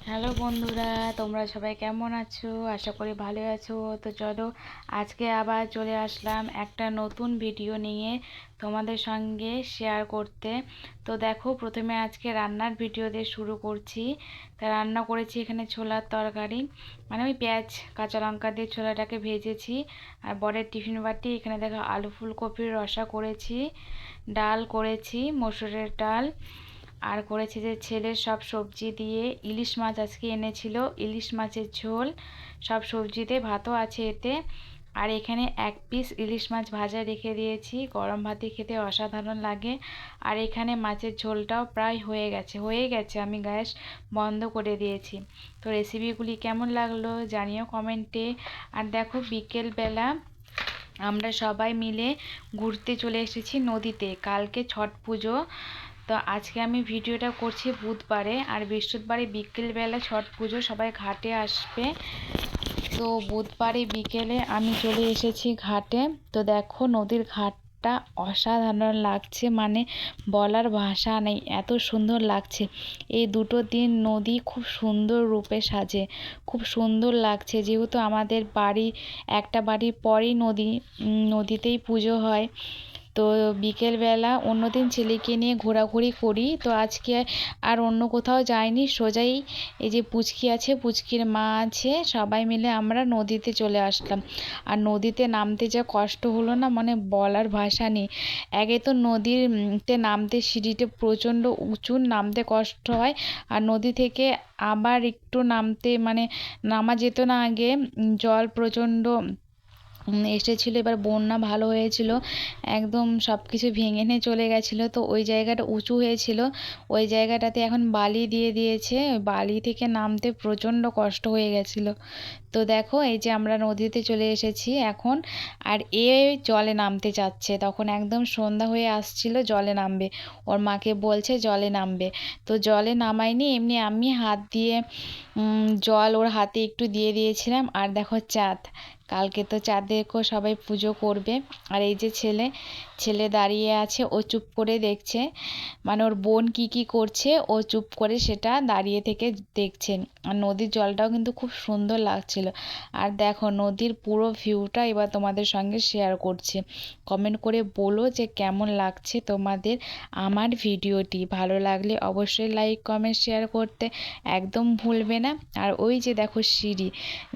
Hello বন্ধুরা, তোমরা সবাই কেমন আছো? আশা করি ভালো আছো। তো চলো আজকে আবার চলে আসলাম একটা নতুন ভিডিও নিয়ে তোমাদের সঙ্গে শেয়ার করতে। তো দেখো, প্রথমে আজকে রান্নার ভিডিও দিয়ে শুরু করছি। তা রান্না করেছি এখানে ছোলার তরকারি, মানে ওই পেঁয়াজ কাঁচা লঙ্কা দিয়ে ছোলাটাকে ভেজেছি। আর বরের টিফিন বাটি এখানে দেখো আলু ফুলকপির রসা করেছি, ডাল করেছি মসুরের ডাল, আর করেছি যে ছেলের সব সবজি দিয়ে ইলিশ মাছ আজকে এনেছিল, ইলিশ মাছের ঝোল, সব সবজি দিয়ে ভাতও আছে এতে। আর এখানে এক পিস ইলিশ মাছ ভাজা রেখে দিয়েছি, গরম ভাতে খেতে অসাধারণ লাগে। আর এখানে মাছের ঝোলটাও প্রায় হয়ে গেছে, আমি গ্যাস বন্ধ করে দিয়েছি। তো রেসিপিগুলি কেমন লাগলো জানিও কমেন্টে। আর দেখো বিকেলবেলা আমরা সবাই মিলে ঘুরতে চলে এসেছি নদীতে, কালকে ছট পুজো। তো আজকে আমি ভিডিওটা করছি বুধবারে, আর বৃহস্পতিবারে বিকেলবেলা ছট পুজো, সবাই ঘাটে আসবে। তো বুধবারে বিকেলে আমি চলে এসেছি ঘাটে। তো দেখো নদীর ঘাটটা অসাধারণ লাগছে, মানে বলার ভাষা নেই, এত সুন্দর লাগছে। এই দুটো দিন নদী খুব সুন্দর রূপে সাজে, খুব সুন্দর লাগছে। যেহেতু আমাদের বাড়ি একটা বাড়ির পরেই নদীতেই পুজো হয়। তো বিকেলবেলা অন্যদিন ছেলেকে নিয়ে ঘোরাঘুরি করি, তো আজকে আর অন্য কোথাও যাইনি, সোজাই এই যে পুচকি আছে, পুচকির মা আছে, সবাই মিলে আমরা নদীতে চলে আসলাম। আর নদীতে নামতে যা কষ্ট হলো না, মানে বলার ভাষা নেই। একে তো নদীতে নামতে সিঁড়িতে প্রচণ্ড উঁচু, নামতে কষ্ট হয়। আর নদী থেকে আবার একটু নামতে মানে নামা যেত না আগে, জল প্রচণ্ড এসেছিল। এবার বন্যা ভালো হয়েছিল, একদম সব কিছু ভেঙে নিয়ে চলে গেছিলো। তো ওই জায়গাটা উঁচু হয়েছিল, ওই জায়গাটাতে এখন বালি দিয়ে দিয়েছে, ওই বালি থেকে নামতে প্রচণ্ড কষ্ট হয়ে গেছিলো। তো দেখো এই যে আমরা নদীতে চলে এসেছি এখন। আর জলে নামতে চাচ্ছে, তখন একদম সন্ধ্যা হয়ে আসছিল, জলে নামবে, ওর মাকে বলছে জলে নামবে। তো জলে নামাইনি, এমনি আমি হাত দিয়ে জল ওর হাতে একটু দিয়ে দিয়েছিলাম। আর দেখো চাঁদ, কালকে তো চাঁদেরকেও সবাই পুজো করবে। আর এই যে ছেলে দাঁড়িয়ে আছে, ও চুপ করে দেখছে, মানে ওর বোন কি করছে, ও চুপ করে সেটা দাঁড়িয়ে থেকে দেখছে। আর নদীর জলটাও কিন্তু খুব সুন্দর লাগছিল। আর দেখো নদীর পুরো ভিউটা এবার তোমাদের সঙ্গে শেয়ার করছি। কমেন্ট করে বলো যে কেমন লাগছে তোমাদের আমার ভিডিওটি। ভালো লাগলে অবশ্যই লাইক কমেন্ট শেয়ার করতে একদম ভুলবে না। আর ওই যে দেখো সিঁড়ি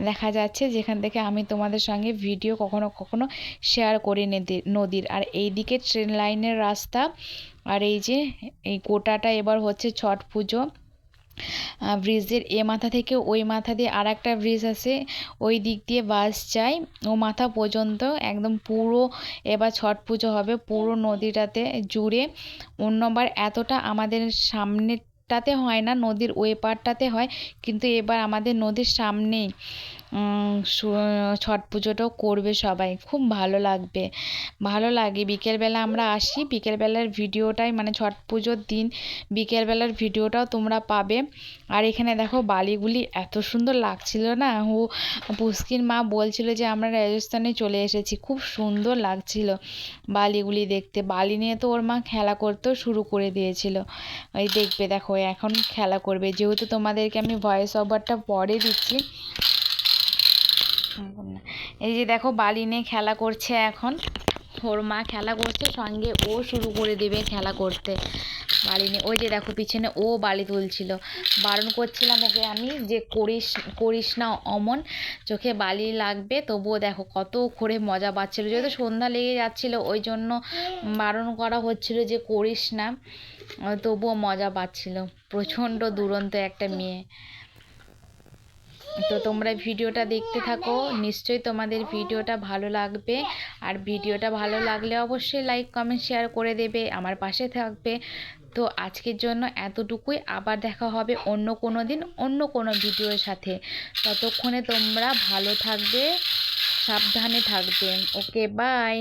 দেখা যাচ্ছে, যেখান থেকে আমি তোমাদের সঙ্গে ভিডিও কখনো কখনো শেয়ার করি নদীর। আর এইদিকে ট্রেন লাইনের রাস্তা। আর এই যে এই গোটাটা এবার হচ্ছে ছট পুজো। ব্রিজের এ মাথা থেকে ওই মাথা দিয়ে আর একটা ব্রিজ আছে, ওই দিক দিয়ে বাস যায় ও মাথা পর্যন্ত, একদম পুরো এবার ছট পুজো হবে পুরো নদীটাতে জুড়ে। অন্যবার এতটা আমাদের সামনেটাতে হয় না, নদীর ওই পারটাতে হয়, কিন্তু এবার আমাদের নদীর সামনেই ছট পুজোটাও করবে সবাই, খুব ভালো লাগে। বিকেলবেলা আমরা আসি, বিকেলবেলার ভিডিওটাই মানে ছট পুজোর দিন বিকেলবেলার ভিডিওটাও তোমরা পাবে। আর এখানে দেখো বালিগুলি এত সুন্দর লাগছিল না, পুস্কির মা বলছিল যে আমরা রাজস্থানে চলে এসেছি, খুব সুন্দর লাগছিল বালিগুলি দেখতে। বালি নিয়ে তো ওর মা খেলা করতেও শুরু করে দিয়েছিল, ওই দেখবে দেখো এখন খেলা করবে। যেহেতু তোমাদেরকে আমি ভয়েস ওভারটা পরে দিচ্ছি, এই যে দেখো বালি নিয়ে খেলা করছে এখন, ওর মা খেলা করছে, সঙ্গে ও শুরু করে দেবে খেলা করতে বালি নিয়ে। ওই যে দেখো পিছনে ও বালি তুলছিল, বারণ করছিলাম ওকে আমি যে করিস না অমন, চোখে বালি লাগবে। তবুও দেখো কত করে মজা পাচ্ছিলো, যেহেতু সন্ধ্যা লেগে যাচ্ছিলো ওই জন্য বারণ করা হচ্ছিল যে করিস না, তবুও মজা পাচ্ছিল। প্রচণ্ড দুরন্ত একটা মেয়ে। তো তোমরা ভিডিওটা দেখতে থাকো, নিশ্চয়ই তোমাদের ভিডিওটা ভালো লাগবে। আর ভিডিওটা ভালো লাগলে অবশ্যই লাইক কমেন্ট শেয়ার করে দেবে, আমার পাশে থাকবে। তো আজকের জন্য এতটুকুই, আবার দেখা হবে অন্য কোনো দিন অন্য কোনো ভিডিওর সাথে। ততক্ষণে তোমরা ভালো থাকবে, সাবধানে থাকবে। Okay bye.